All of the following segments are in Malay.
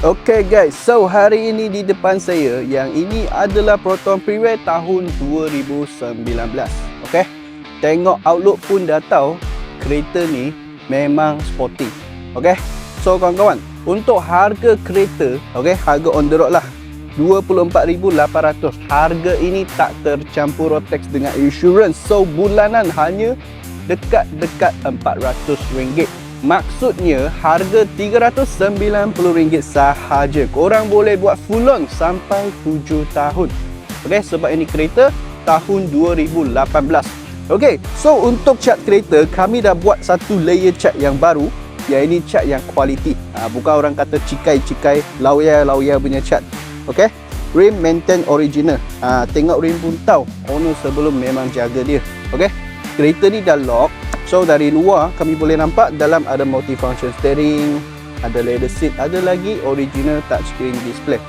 Okay guys, so hari ini di depan saya yang ini adalah Proton Freeway tahun 2019. Okay, tengok outlook pun dah tahu kereta ni memang sporty. Okay, so kawan-kawan, untuk harga kereta, okay, harga on the road lah 24,800. Harga ini tak tercampur road tax dengan insurans, so bulanan hanya dekat-dekat RM400. Maksudnya harga RM390 sahaja. Korang boleh buat full loan sampai 7 tahun. Okey, sebab ini kereta tahun 2018. Okey, so untuk cat kereta kami dah buat satu layer cat yang baru. Yang ini cat yang kualiti. Bukan orang kata cikai-cikai lawyer punya cat. Okey, rim maintain original. Tengok rim pun tahu owner sebelum memang jaga dia. Okey, kereta ni dah lock. So dari luar kami boleh nampak dalam ada multifunction steering, ada leather seat, ada lagi original touchscreen display.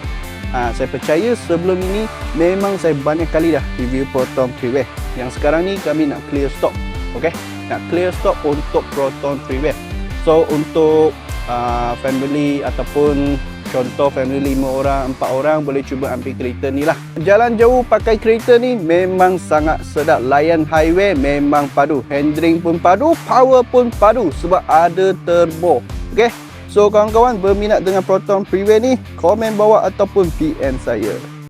Saya percaya sebelum ini memang saya banyak kali dah review Proton Freeway. Yang sekarang ni kami nak clear stock. Okey, nak clear stock untuk Proton Freeway. So untuk family ataupun contoh family 5 orang, 4 orang boleh cuba ambil kereta ni lah. Jalan jauh pakai kereta ni memang sangat sedap. Layan highway memang padu. Handling pun padu, power pun padu sebab ada turbo. Okay, so kawan-kawan berminat dengan Proton Freeway ni, komen bawah ataupun PM saya.